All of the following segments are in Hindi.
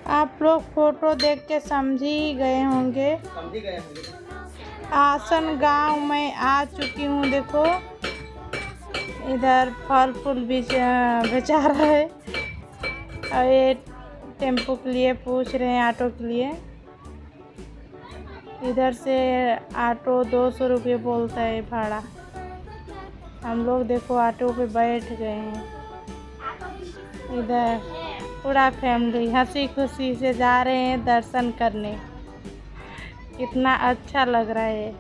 आप लोग फोटो देख के समझ ही गए होंगे। आसन गांव में आ चुकी हूँ। देखो इधर फल फूल बेचा रहा है और ये टेम्पो के लिए पूछ रहे हैं, ऑटो के लिए। इधर से ऑटो 200 रुपये बोलता है भाड़ा। हम लोग देखो ऑटो पे बैठ गए हैं। इधर पूरा फैमिली हंसी खुशी से जा रहे हैं दर्शन करने। कितना अच्छा लग रहा है।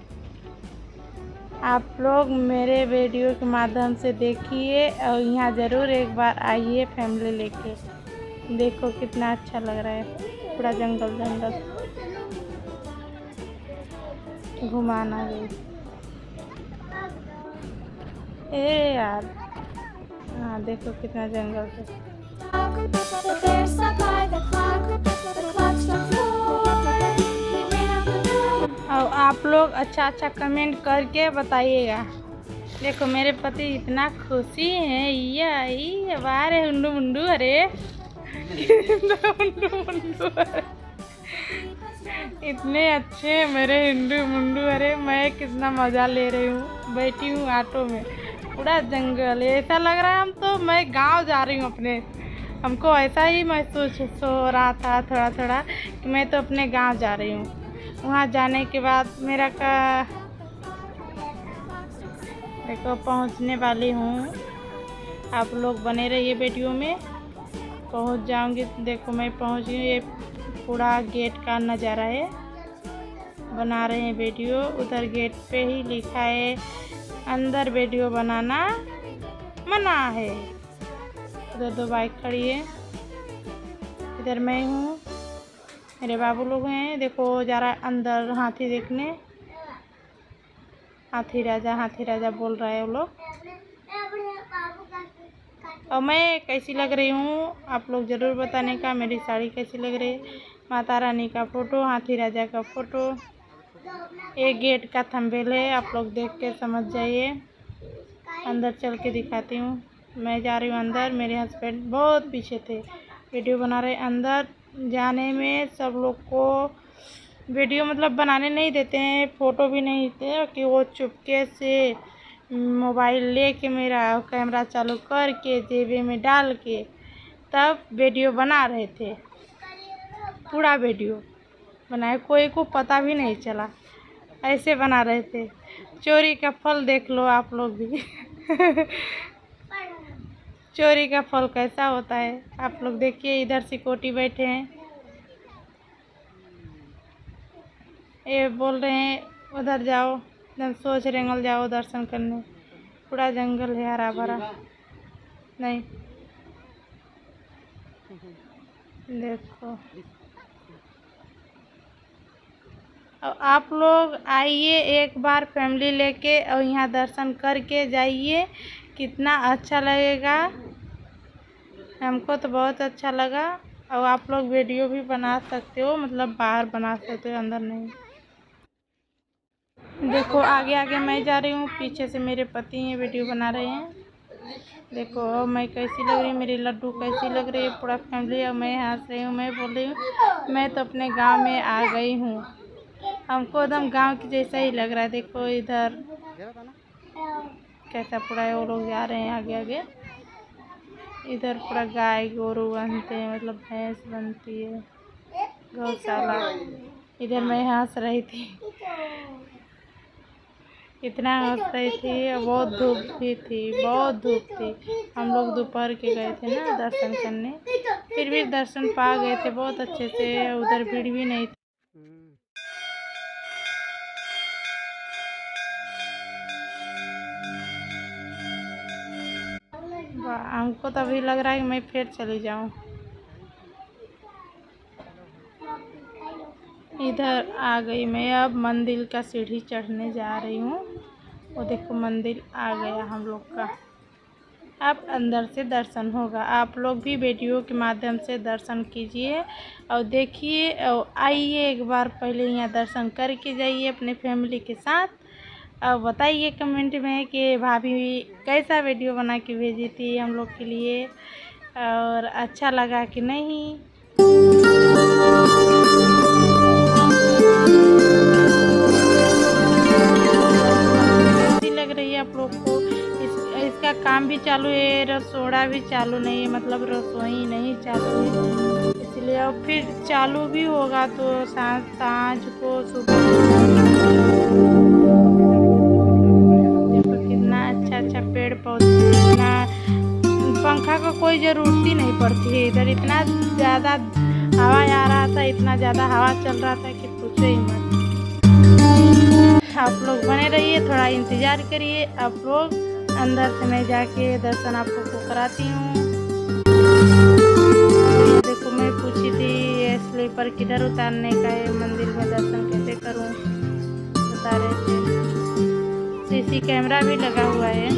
आप लोग मेरे वीडियो के माध्यम से देखिए और यहाँ ज़रूर एक बार आइए फैमिली लेके। देखो कितना अच्छा लग रहा है। पूरा जंगल जंगल घुमाना गई। ए यार, हाँ देखो कितना जंगल है। और आप लोग अच्छा कमेंट करके बताइएगा। देखो मेरे पति इतना खुशी है। ये बारे हुंडू मुंडू, अरे हुंडू मुंडू, इतने अच्छे मेरे हिंदू मुंडू। अरे मैं कितना मज़ा ले रही हूँ। बैठी हूँ ऑटो में, पूरा जंगल। ऐसा लग रहा है हम तो मैं गांव जा रही हूँ अपने। हमको ऐसा ही महसूस हो रहा था थोड़ा थोड़ा कि मैं तो अपने गांव जा रही हूँ। वहाँ जाने के बाद मेरा देखो पहुँचने वाली हूँ। आप लोग बने रहिए वीडियो में। पहुँच जाऊँगी। देखो मैं पहुँच गई। ये पूरा गेट का नज़ारा है। बना रहे हैं वीडियो। उधर गेट पे ही लिखा है अंदर वीडियो बनाना मना है। उधर 2 बाइक खड़ी है। इधर मैं हूँ, मेरे बाबू लोग हैं। देखो जा रहा है अंदर हाथी देखने। हाथी राजा बोल रहा है वो लोग। और मैं कैसी लग रही हूँ आप लोग ज़रूर बताने का। मेरी साड़ी कैसी लग रही है। माता रानी का फ़ोटो, हाथी राजा का फ़ोटो। एक गेट का थंबनेल है। आप लोग देख के समझ जाइए। अंदर चल के दिखाती हूँ। मैं जा रही हूँ अंदर। मेरे हस्बैंड बहुत पीछे थे, वीडियो बना रहे। अंदर जाने में सब लोग को वीडियो मतलब बनाने नहीं देते हैं, फ़ोटो भी नहीं देते कि वो चुपके से मोबाइल लेके मेरा कैमरा चालू करके जेबे में डाल के तब वीडियो बना रहे थे। पूरा वीडियो बनाए, कोई को पता भी नहीं चला। ऐसे बना रहे थे। चोरी का फल देख लो आप लोग भी। चोरी का फल कैसा होता है आप लोग देखिए। इधर सिक्योरिटी बैठे हैं। ये बोल रहे हैं उधर जाओ, एकदम सोच रेंगल जाओ दर्शन करने। पूरा जंगल है हरा भरा। नहीं देखो। और आप लोग आइए एक बार फैमिली लेके और यहाँ दर्शन करके जाइए। कितना अच्छा लगेगा। हमको तो बहुत अच्छा लगा। और आप लोग वीडियो भी बना सकते हो, मतलब बाहर बना सकते हो, अंदर नहीं। देखो आगे आगे मैं जा रही हूँ, पीछे से मेरे पति हैं वीडियो बना रहे हैं। देखो मैं कैसी लग रही हूँ, मेरी लड्डू कैसी लग रही है। पूरा फैमिली और मैं हंस रही हूँ। मैं बोल रही हूँ मैं तो अपने गांव में आ गई हूँ। हमको एकदम गांव की जैसा ही लग रहा है। देखो इधर कैसा पूरा है। वो लोग जा रहे हैं आगे आगे। इधर पूरा गाय गोरू बनते हैं, मतलब भैंस बनती है, गौशाला। इधर मैं हंस रही थी, इतना हंस रही थी। बहुत धूप भी थी, बहुत धूप थी। हम लोग दोपहर के गए थे ना दर्शन करने, फिर भी दर्शन पा गए थे बहुत अच्छे से। उधर भीड़ भी नहीं थी। हमको तो अभी लग रहा है कि मैं फिर चली जाऊं। इधर आ गई मैं। अब मंदिर का सीढ़ी चढ़ने जा रही हूँ। वो देखो मंदिर आ गया हम लोग का। अब अंदर से दर्शन होगा। आप लोग भी वीडियो के माध्यम से दर्शन कीजिए और देखिए और आइए एक बार पहले यहाँ दर्शन करके जाइए अपने फैमिली के साथ। और बताइए कमेंट में कि भाभी कैसा वीडियो बना के भेजी थी हम लोग के लिए और अच्छा लगा कि नहीं। कैसी लग रही है आप लोग को? इसका काम भी चालू है, रसोड़ा भी चालू नहीं है, मतलब रसोई नहीं चालू है, इसलिए अब फिर चालू भी होगा तो सांझ को सुबह। देखो कितना अच्छा अच्छा पेड़ पौधे, इतना पंखा का कोई ज़रूरत ही नहीं पड़ती है इधर। इतना ज़्यादा हवा आ रहा था, इतना ज़्यादा हवा चल रहा था कि पूछो ही मत। आप लोग बने रहिए, थोड़ा इंतज़ार करिए। आप लोग अंदर से मैं जाके दर्शन आप लोग को कराती हूँ। ये देखो मैं पूछी थी ये स्लीपर किधर उतारने का है, मंदिर में दर्शन कैसे करूँ, बता रहे थे। सीसी कैमरा भी लगा हुआ है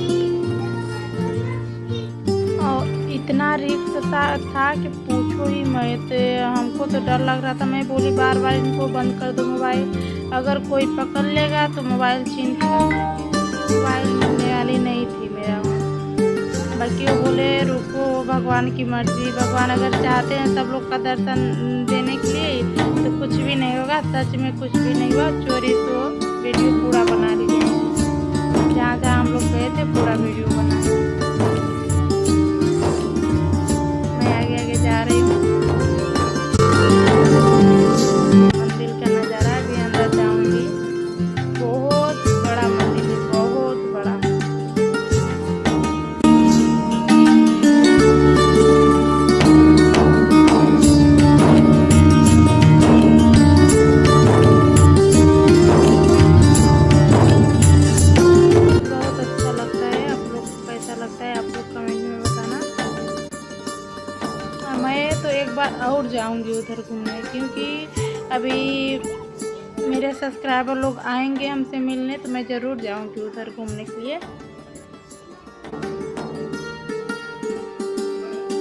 और इतना रिस्क था कि पूछो ही मत। हमको तो डर लग रहा था, मैं बोली बार बार इनको बंद कर दो मोबाइल, अगर कोई पकड़ लेगा तो मोबाइल छीन के मोबाइल मिलने वाली नहीं थी मेरा। बाकी वो बोले रुको, भगवान की मर्जी, भगवान अगर चाहते हैं सब लोग का दर्शन देने के लिए तो कुछ भी नहीं होगा। सच में कुछ भी नहीं हुआ, चोरी तो वीडियो पूरा बना लिए, जहाँ जहाँ हम लोग गए थे पूरा वीडियो बना। मैं आगे आगे जा रही हूँ, मंदिर का नज़ारा भी अंदर जाऊंगी। बहुत बड़ा मंदिर है, बहुत बड़ा। बहुत अच्छा लगता है। आप लोग को कैसा लगता है आप लोग कमेंट में बताना। मैं तो एक बार और जाऊंगी उधर घूमने, क्योंकि अभी मेरे सब्सक्राइबर लोग आएंगे हमसे मिलने तो मैं ज़रूर जाऊंगी उधर घूमने के लिए।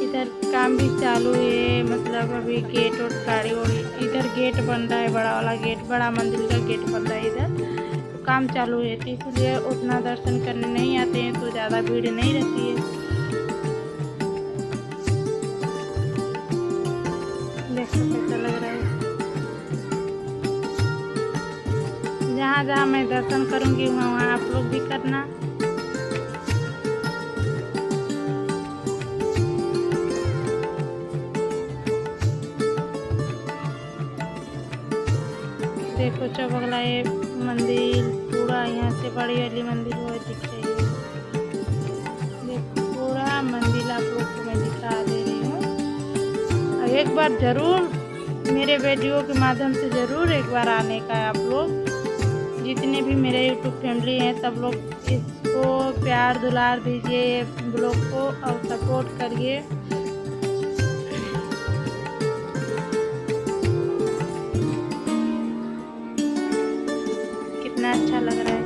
इधर काम भी चालू है, मतलब अभी गेट और गाड़ी और इधर गेट बन रहा है, बड़ा वाला गेट, बड़ा मंदिर का गेट बन रहा है इधर, तो काम चालू है, तो इसलिए उतना दर्शन करने नहीं आते हैं, तो ज़्यादा भीड़ नहीं रहती है। देखो कैसा लग रहा है। जहाँ जहाँ मैं दर्शन करूँगी वहाँ वहाँ आप लोग भी करना। देखो चौबगला ये मंदिर पूरा, यहाँ से बड़ी वाली मंदिर वो दिख रही है। देखो पूरा मंदिर आप लोग को मैं दिखा दे रही हूँ। और एक बार ज़रूर मेरे वीडियो के माध्यम से ज़रूर एक बार आने का है। आप लोग जितने भी मेरे यूट्यूब फैमिली हैं सब लोग इसको प्यार दुलार दीजिए, ब्लॉग को, और सपोर्ट करिए। कितना अच्छा लग रहा है।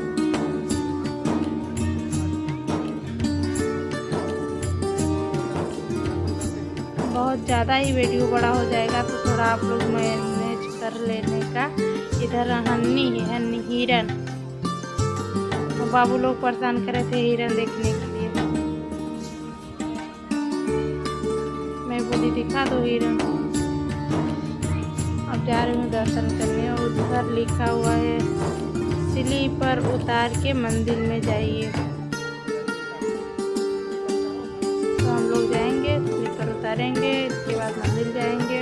बहुत ज़्यादा ही वीडियो बड़ा हो जाएगा तो थोड़ा आप लोग मैनेज कर लेने का। इधर हन्नी है, हन्नी हिरन, तो बाबू लोग परेशान करे थे हिरन देखने के लिए। मैं बोली दिखा दो हिरन। अब जा रही हूँ दर्शन करने, और उधर लिखा हुआ है स्लीपर उतार के मंदिर में जाइए। तो हम लोग जाएंगे, स्लीपर उतारेंगे, इसके बाद मंदिर जाएंगे।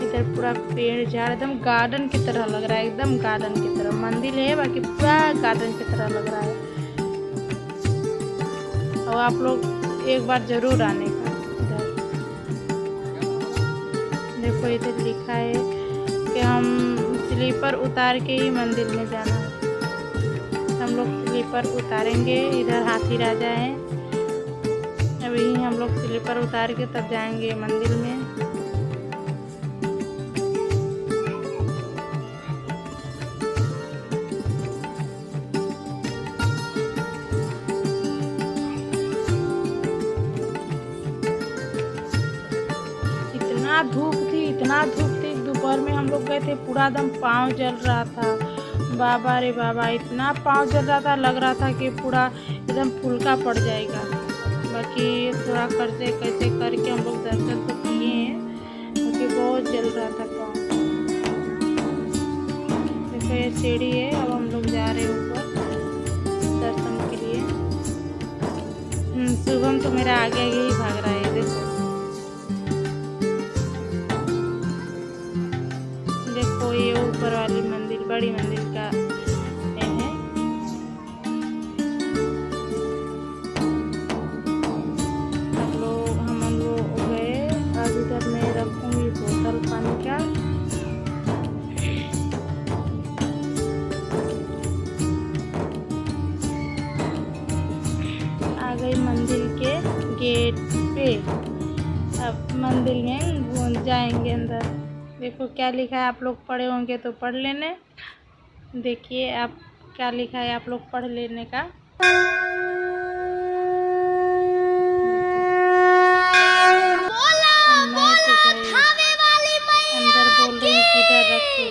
इधर पूरा पेड़ झाड़ एकदम गार्डन की तरह लग रहा है, एकदम गार्डन की तरह। मंदिर है बाकी पूरा गार्डन की तरह लग रहा है। और आप लोग एक बार जरूर आने का इधर। देखो इधर लिखा है कि हम स्लीपर उतार के ही मंदिर में जाना है। हम लोग स्लीपर उतारेंगे। इधर हाथी राजा है, अभी हम लोग स्लीपर उतार के तब जाएंगे मंदिर में। इतना धूप थी, इतना धूप थी। दोपहर में हम लोग गए थे, पूरा एकदम पाँव जल रहा था। बाबा रे बाबा, इतना पाँव जल रहा था, लग रहा था कि पूरा एकदम फुल्का पड़ जाएगा। बाकी थोड़ा कैसे करके हम लोग दर्शन तो किए हैं। क्योंकि बहुत जल रहा था पाँव। देखो ये सीढ़ी है, अब हम लोग जा रहे हैं ऊपर दर्शन के लिए। शुभम तो मेरा आगे आगे ही भाग रहा है। देखो ये ऊपर वाली मंदिर, बड़ी मंदिर का ये है। हम लोग गए। अब इधर मैं रखूंगी बोतल पानी का। आ गई मंदिर के गेट पे। अब मंदिर में जाएंगे अंदर। देखो क्या लिखा है, आप लोग पढ़े होंगे तो पढ़ लेने। देखिए आप क्या लिखा है, आप लोग पढ़ लेने का। मैं तो अंदर बोल रही हूँ किधर रखो।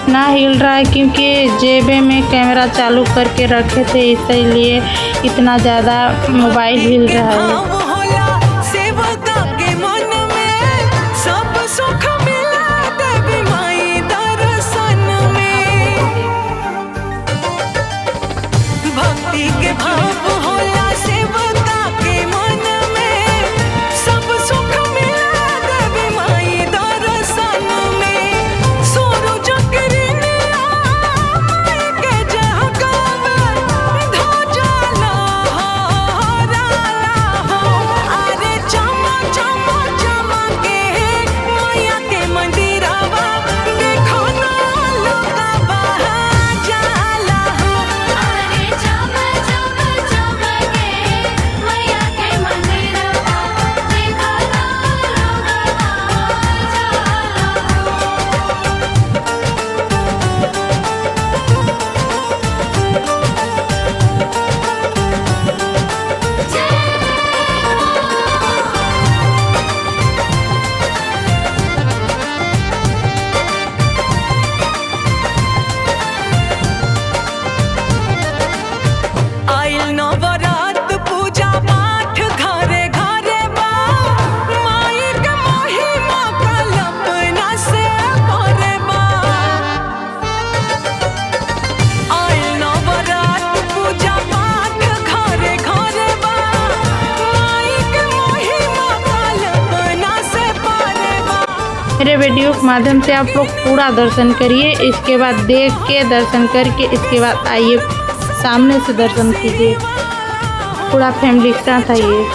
ना हिल रहा है क्योंकि जेबे में कैमरा चालू करके रखे थे, इसलिए इतना ज़्यादा मोबाइल हिल रहा है। मेरे वीडियो के माध्यम से आप लोग पूरा दर्शन करिए। इसके बाद देख के दर्शन करके इसके बाद आइए सामने से दर्शन कीजिए। पूरा फैमिली के साथ आइए।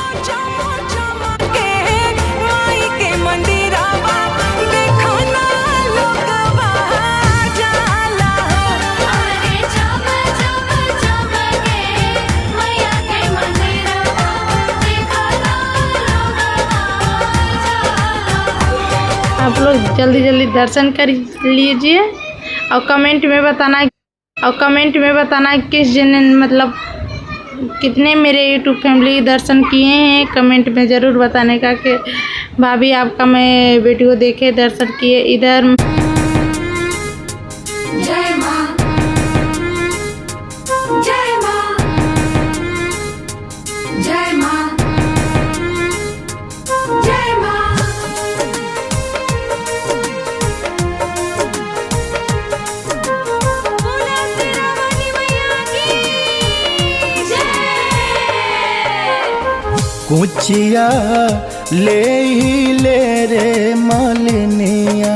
आप लोग जल्दी जल्दी दर्शन कर लीजिए और कमेंट में बताना और कमेंट में बताना किस जन मतलब कितने मेरे यूट्यूब फैमिली दर्शन किए हैं। कमेंट में ज़रूर बताने का कि भाभी आपका मैं वीडियो देखे दर्शन किए। इधर जय मां, जय मां, जय मां, जय मां। बोला तेरा वाली मैया की जय। कुचिया ले रे मालिनिया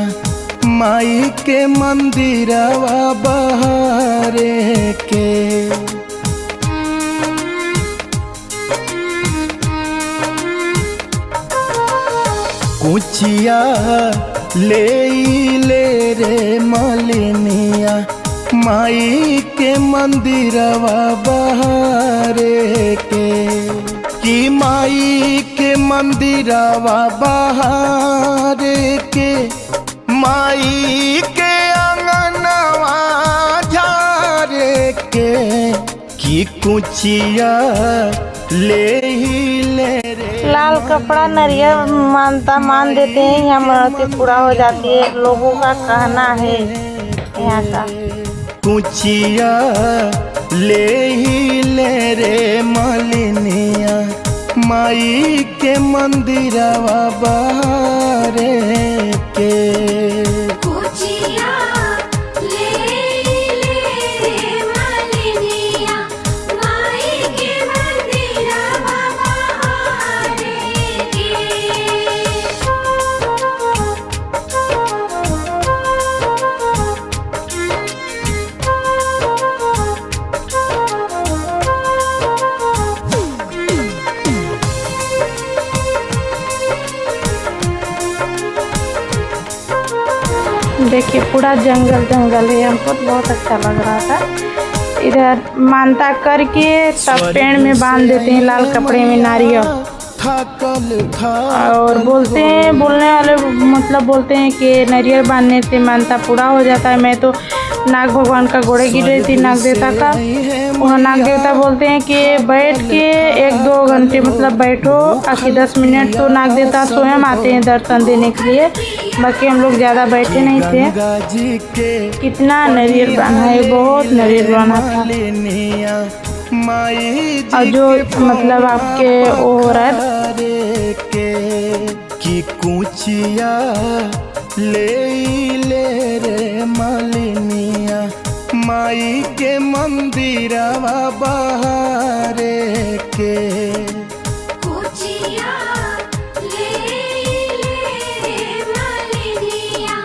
माई के मंदिरवा बहारे के। कुचिया ले रे मालिनिया माई के मंदिरवा बहारे के। कि माई के मंदिरवा बहारे के, माई के अंगनवा झारे के। कि कुचिया ले रे लाल कपड़ा नरियल मान देते हैं, यहाँ मनौती पूरा हो जाती है, लोगों का कहना है यहाँ का। कुचिया ले रे मालिनिया माई के मंदिरवा बहारे के। कुचिया ले मालिनिया माई के मंदिरवा बहारे के। देखिए पूरा जंगल जंगल है, हमको तो बहुत अच्छा लग रहा था। इधर मानता करके तब पेड़ में बांध देते हैं लाल कपड़े में नारियल, और बोलते हैं बोलने वाले मतलब बोलते हैं कि नारियल बांधने से मानता पूरा हो जाता है। मैं तो नाग भगवान का घोड़े गिर रही थी नाग देवता का, वहाँ नाग देवता बोलते हैं कि बैठ के 1-2 घंटे मतलब बैठो, आखिर 10 मिनट तो नाग देवता स्वयं आते हैं दर्शन देने के लिए, बाकी हम लोग ज़्यादा बैठे नहीं थे। कितना नारियल बांधा है, बहुत नारियल बांधा था। और जो मतलब आपके औरत की कुचिया ले रे मालिनिया माई के मंदिरवा बहारे के। कुचिया ले मालिनिया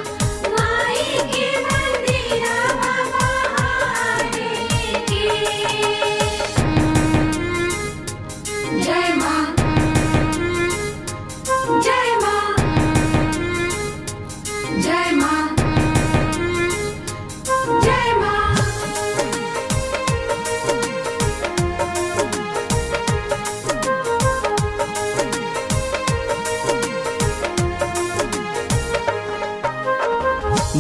माई के मंदिरवा बहारे के। जय मां, जय मां, जय मां, जय मां।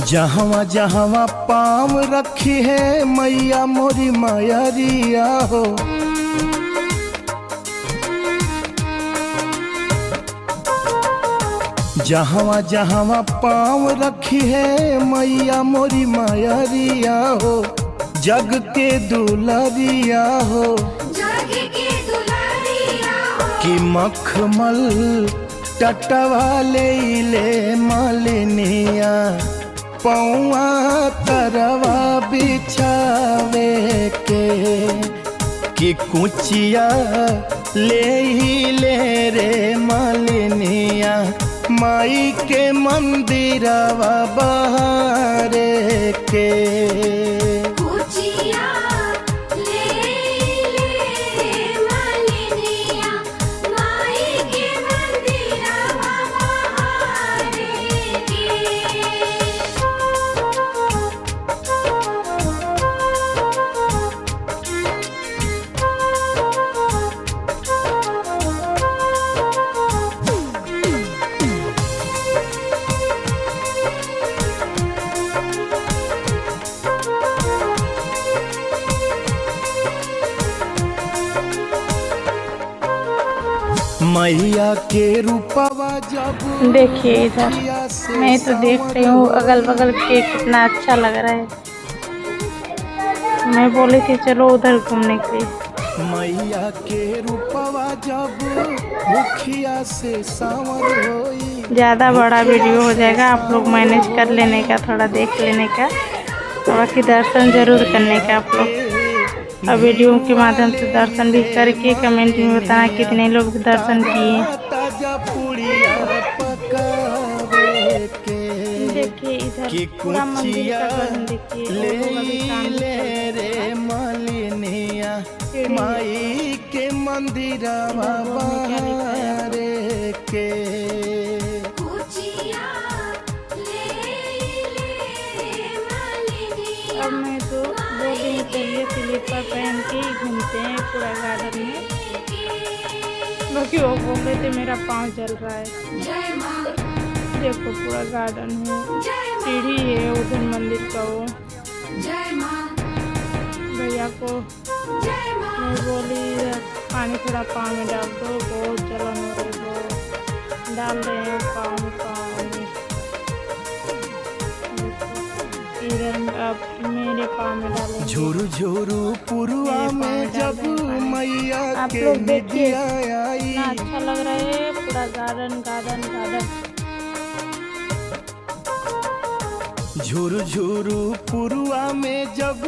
जहाँ जहाँ पाँव रखी है मैया मोरी मायरिया हो। जहाँ जहाँ पाँव रखी है मैया मोरी मायरिया हो। जग के दुलरिया हो, जग के दुलारिया हो। कि मखमल टटवा ले मालिनिया पौआ तरवा बिछावे के। कि कुचिया ले रे मालिनिया माई के मंदिरवा बहारे के। कुचिया ले मालिनिया माई के मंदिरवा बहारे के। मैया के रूपवा जब देखिए इधर मैं तो देख रही हूँ अगल बगल के कितना अच्छा लग रहा है। मैं बोली थी चलो उधर घूमने के लिए। मैया के रूपवा जब मुखिया से सांवर होई। ज़्यादा बड़ा वीडियो हो जाएगा, आप लोग मैनेज कर लेने का, थोड़ा देख लेने का, बाकी दर्शन जरूर करने का आप लोग। और वीडियो के माध्यम से दर्शन भी करके कमेंट में बताना कितने लोग दर्शन किए। देखिए इधर पूरा मंदिर का गर्म देखिए। रे मालिनिया माई के मंदिर के अब मैं तो 2 दिन पहले स्लीपर पहन के ही घूमते हैं पूरा गार्डन में। बाकी वो बोल रहे थे मेरा पाँव जल रहा है। देखो पूरा गार्डन है, सीढ़ी है उधर मंदिर का। वो भैया को मैं बोली पानी थोड़ा पाँव में डाल दो, बहुत जलन हो रही है। डाल रहे हैं पाँव में पानी। अब मेरे पाँव में डालेंगे। झुरु झुरु पुरुआ में जब मैया आप के लोग देखिए निदिया आई। कितना अच्छा लग रहा है पूरा गार्डन गार्डन गार्डन। झुरु झुरु पुरुआ में जब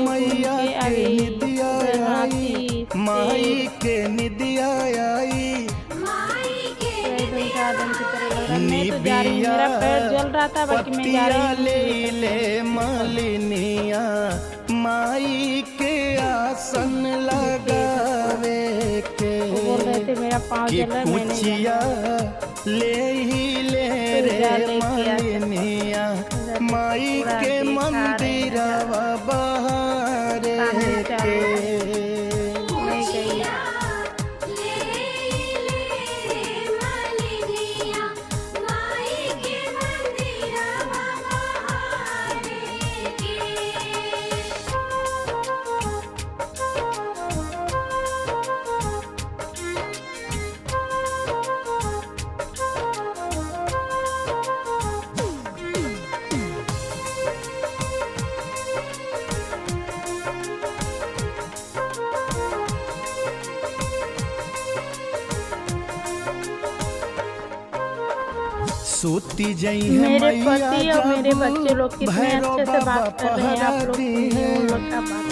मैया के निदिया आई। माई के निदिया आई। गार्डन की तरह लग रहा है। मैं तो जा रही हूँ, मेरा पैर जल रहा था, बाकी मैं जा रही हूँ। ले मालिनिया माई के आसन लगावे के। बोल रहे थे मेरा पाँव जल रहा है, मैंने ले ही ले रे मालिनिया माई के मंदिर बाहर के। सोती जाई है मेरे पति और मेरे बच्चे लोग कितने अच्छे से बात कर रहे हैं। आप लोग सुनिए उन लोग का बात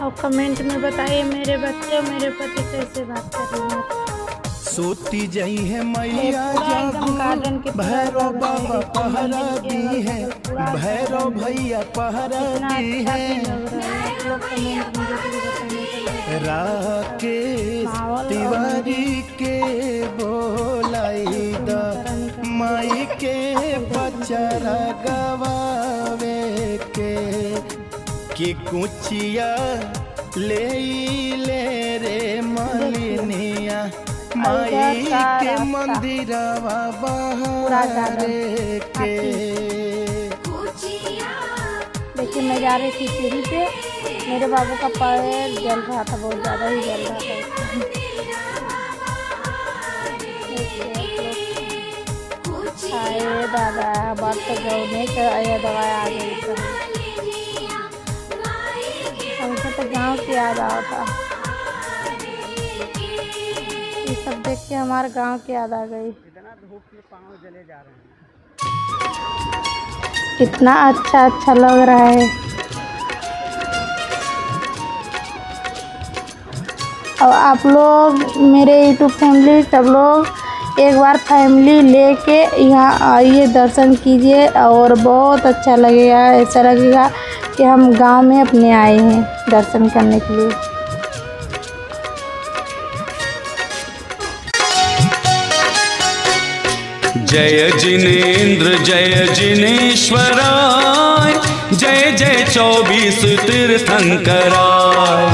और कमेंट में बताइए मेरे बच्चे और मेरे पति कैसे बात कर रहे हैं। सोती जाई है मैया जब भैरव बाबा पहरा दी है। भैरव भैया पहरा दी है। राकेश तिवारी के बोलाई दा माई के पचरा गवावे के कुचिया ले रे मालिनिया माई के मंदिर बाहर के। देखिए मैं जा रही थी सीढ़ी पे, मेरे बाबू का पैर जल रहा था, बहुत ज़्यादा ही जल रहा था। आए दादा बात तो गौने का आया दवाई आ गई तो हमको तो गांव की याद आता। ये सब देख के हमारे गांव की याद आ गई। कितना अच्छा अच्छा लग रहा है। और आप लोग मेरे यूट्यूब फैमिली सब लोग एक बार फैमिली लेके यहाँ आइए, दर्शन कीजिए और बहुत अच्छा लगेगा। ऐसा लगेगा कि हम गांव में अपने आए हैं दर्शन करने के लिए। जय जिनेन्द्र जय जिनेश्वराय, जय जय 24 तीर्थंकराय।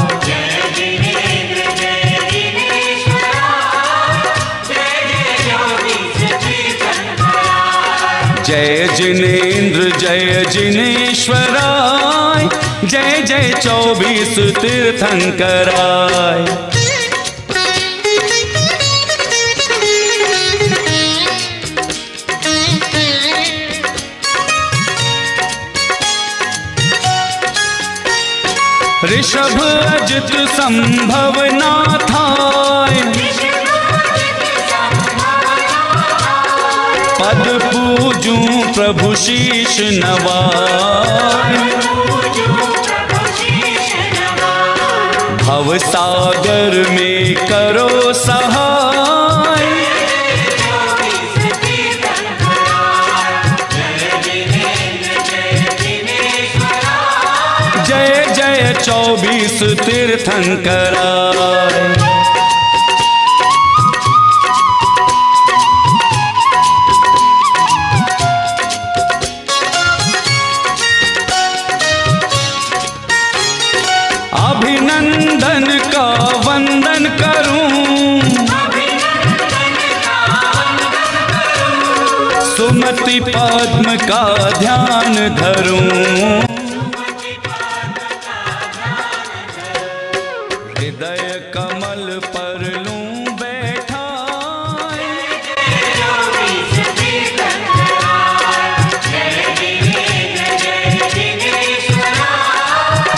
जय जिनेन्द्र जय जिनेश्वराय, जय जय 24 तीर्थंकराय। ऋषभ अजित संभव ना थाय, पद पूजूं प्रभु शीश नवाय। भव सागर में करो सहाय, जय जय 24 तीर्थंकराय। अभिनंदन का वंदन करूं, सुमति पद्म का ध्यान धरूं, हृदय कमल पर लूं बैठा,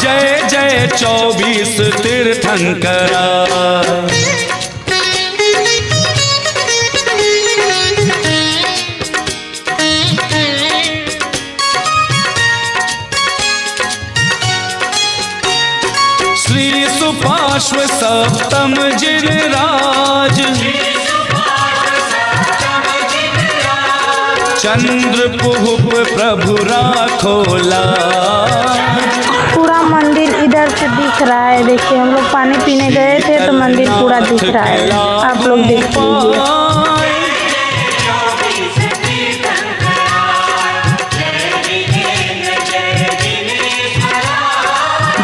जय जय 24 तीर्थंकराय। श्री सुपार्श्व सप्तम जिनराज, चंद्र पुहुप प्रभु राखो लाज। पूरा मंदिर इधर से दिख रहा है। देखिए हम लोग पानी पीने गए थे तो मंदिर पूरा दिख रहा है, आप लोग देख लीजिए।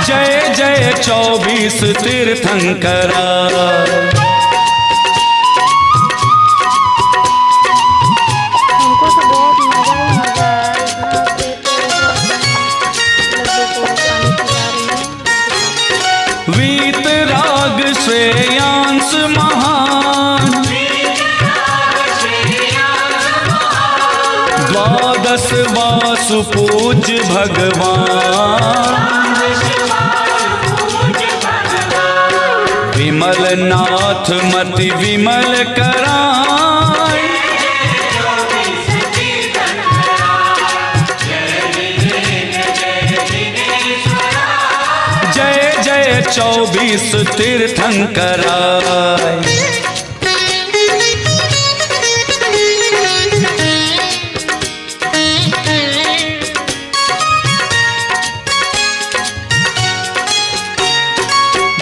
जय जय 24 तीर्थंकराय। हमको तो बहुत मजा ही मजा आया, इतना लड्डू को पानी पिला रही हूँ। वीतराग श्रेयांस महान, द्वादश वासु पूज्य भगवान, विमल नाथ मति विमल कराय, जय जय 24 तीर्थंकराय।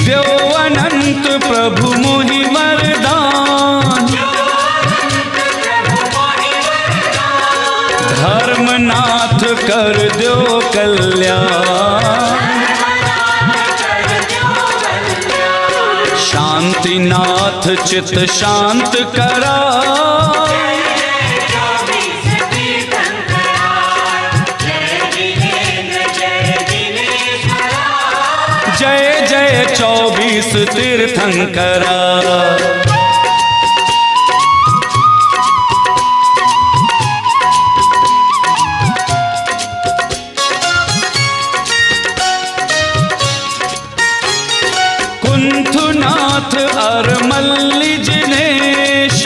देव अनंत प्रभु मुनि वरदान, धर्मनाथ कर दो कल्याण, शांतिनाथ चित शांत कराय, जय जय 24 तीर्थंकराय। कुंथुनाथ अरमल्ली जिनेश,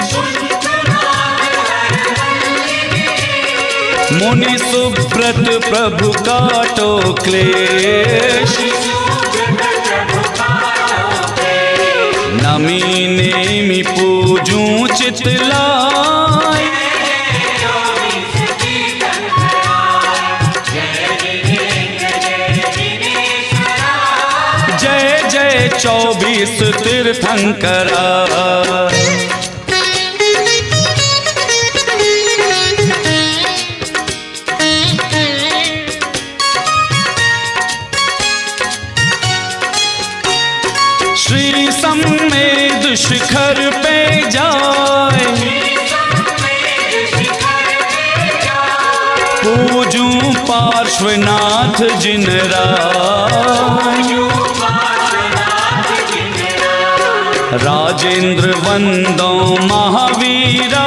मुनि सुब्रत प्रभु काटो क्लेश, नमी नेमि पूजूं चितलाय, जय जय 24 तीर्थंकराय। श्री सम्मेद शिखर पे जाए, पूजूं पार्श्वनाथ जिनराय, राजेंद्र वंदो महावीरा,